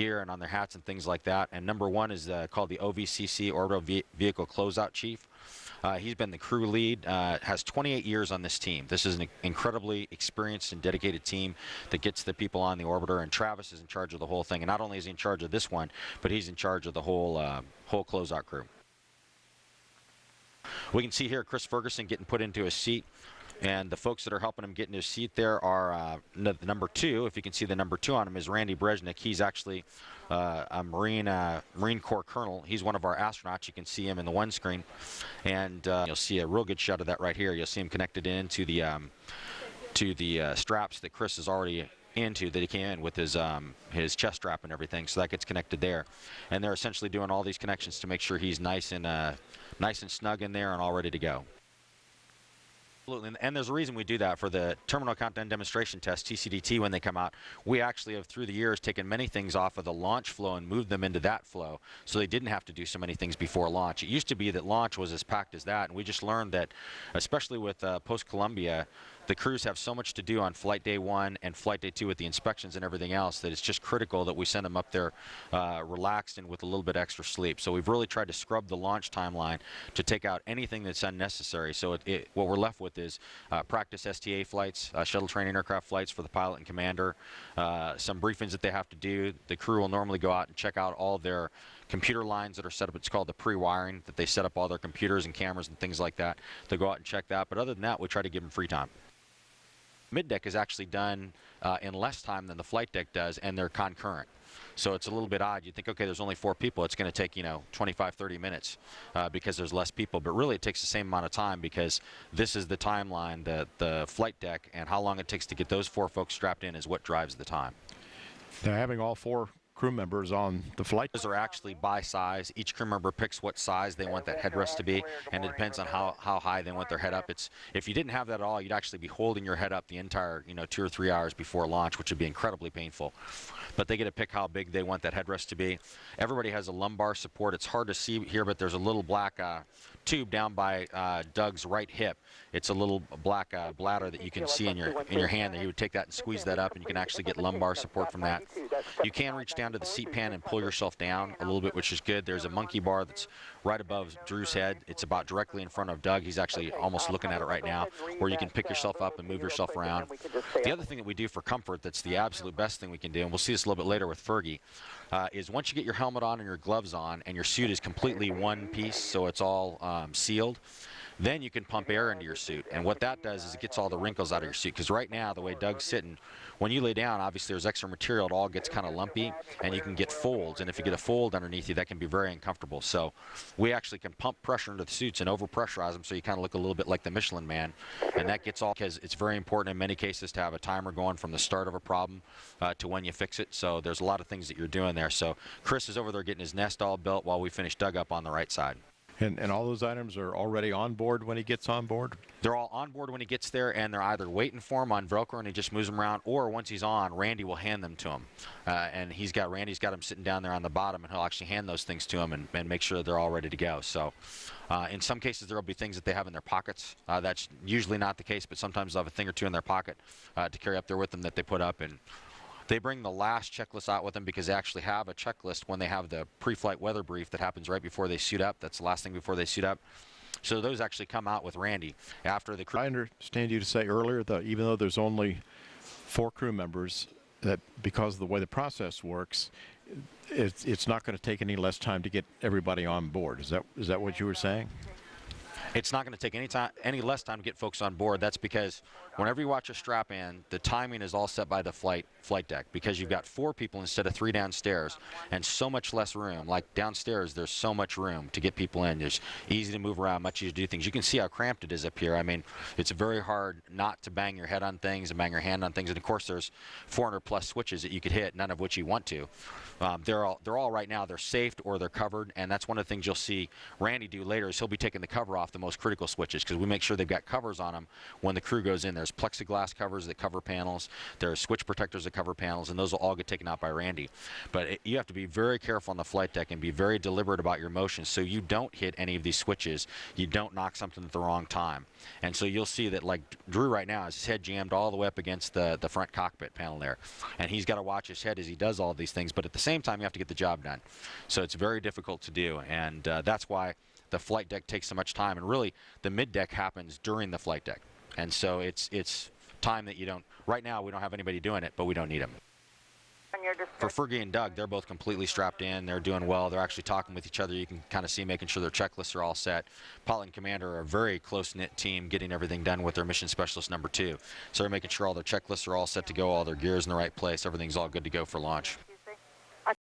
gear and on their hats and things like that. And number one is called the OVCC, Orbital Vehicle Closeout Chief. He's been the crew lead, has 28 years on this team. This is an incredibly experienced and dedicated team that gets the people on the orbiter, and Travis is in charge of the whole thing. And not only is he in charge of this one, but he's in charge of the whole closeout crew. We can see here Chris Ferguson getting put into a seat. And the folks that are helping him get in his seat there are number 2. If you can see the number 2 on him is Randy Brezhnik. He's actually a Marine Corps colonel. He's one of our astronauts. You can see him in the one screen. And you'll see a real good shot of that right here. You'll see him connected into the straps that Chris is already into, that he came in with his chest strap and everything. So that gets connected there. And they're essentially doing all these connections to make sure he's nice and snug in there and all ready to go. Absolutely, and there's a reason we do that. For the Terminal Countdown Demonstration Test, TCDT, when they come out, we actually have, through the years, taken many things off of the launch flow and moved them into that flow, so they didn't have to do so many things before launch. It used to be that launch was as packed as that, and we just learned that, especially with post-Columbia, the crews have so much to do on Flight Day 1 and Flight Day 2 with the inspections and everything else that it's just critical that we send them up there relaxed and with a little bit extra sleep. So we've really tried to scrub the launch timeline to take out anything that's unnecessary. So what we're left with is practice STA flights, shuttle training aircraft flights for the pilot and commander, some briefings that they have to do. The crew will normally go out and check out all their computer lines that are set up. It's called the pre-wiring, that they set up all their computers and cameras and things like that. They go out and check that. But other than that, we try to give them free time. Mid-deck is actually done in less time than the flight deck does, and they're concurrent. So it's a little bit odd. You think, okay, there's only 4 people. It's going to take, 25, 30 minutes because there's less people. But really, it takes the same amount of time because this is the timeline, the flight deck, and how long it takes to get those 4 folks strapped in is what drives the time. Now, having all 4 crew members on the flight. Those are actually by size. Each crew member picks what size they want that headrest to be, and it depends on how high they want their head up. If you didn't have that at all, you'd actually be holding your head up the entire 2 or 3 hours before launch, which would be incredibly painful. But they get to pick how big they want that headrest to be. Everybody has a lumbar support. It's hard to see here, but there's a little black tube down by Doug's right hip. It's a little black bladder that you can see in your hand. He would take that and squeeze that up, and you can actually get lumbar support from that. You can reach down to the seat pan and pull yourself down a little bit, which is good. There's a monkey bar that's right above Drew's head. It's about directly in front of Doug. He's actually almost looking at it right now, where you can pick yourself up and move yourself around. The other thing that we do for comfort, that's the absolute best thing we can do, and we'll see this a little bit later with Fergie, is once you get your helmet on and your gloves on and your suit is completely one piece, so it's all sealed, then you can pump air into your suit. And what that does is it gets all the wrinkles out of your suit. Because right now, the way Doug's sitting, when you lay down, obviously there's extra material. It all gets kind of lumpy, and you can get folds. And if you get a fold underneath you, that can be very uncomfortable. So we actually can pump pressure into the suits and overpressurize them so you kind of look a little bit like the Michelin Man. And that gets all, because it's very important in many cases to have a timer going from the start of a problem to when you fix it. So there's a lot of things that you're doing there. So Chris is over there getting his nest all built while we finish Doug up on the right side. And all those items are already on board when he gets on board? They're all on board when he gets there, and they're either waiting for him on Velcro and he just moves them around, or once he's on, Randy will hand them to him. And Randy's got him sitting down there on the bottom, and he'll actually hand those things to him and make sure that they're all ready to go. So in some cases, there will be things that they have in their pockets. That's usually not the case, but sometimes they'll have a thing or two in their pocket to carry up there with them that they put up. And they bring the last checklist out with them because they actually have a checklist when they have the pre-flight weather brief that happens right before they suit up. That's the last thing before they suit up. So those actually come out with Randy after the crew. I understand you to say earlier that even though there's only 4 crew members, that because of the way the process works, it's not going to take any less time to get everybody on board. Is that what you were saying? It's not going to take any less time to get folks on board. That's because whenever you watch a strap in, the timing is all set by the flight deck, because you've got 4 people instead of 3 downstairs and so much less room. Like downstairs, there's so much room to get people in. It's easy to move around, much easier to do things. You can see how cramped it is up here. I mean, it's very hard not to bang your head on things and bang your hand on things. And of course, there's 400 plus switches that you could hit, none of which you want to. They're all right now, they're safed or they're covered, and that's one of the things you'll see Randy do later is he'll be taking the cover off the most critical switches because we make sure they've got covers on them when the crew goes in. There's plexiglass covers that cover panels. There are switch protectors that cover panels, and those will all get taken out by Randy. But you have to be very careful on the flight deck and be very deliberate about your motions so you don't hit any of these switches. You don't knock something at the wrong time. And so you'll see that, like Drew right now, has his head jammed all the way up against the front cockpit panel there. And he's got to watch his head as he does all of these things. But at the same time, you have to get the job done. So it's very difficult to do. And that's why the flight deck takes so much time. And really, the mid deck happens during the flight deck. And so it's time that you don't. Right now, we don't have anybody doing it, but we don't need them. For Fergie and Doug, they're both completely strapped in. They're doing well. They're actually talking with each other. You can kind of see, making sure their checklists are all set. Pilot and Commander are a very close-knit team, getting everything done with their mission specialist number 2. So they're making sure all their checklists are all set to go, all their gears in the right place. Everything's all good to go for launch.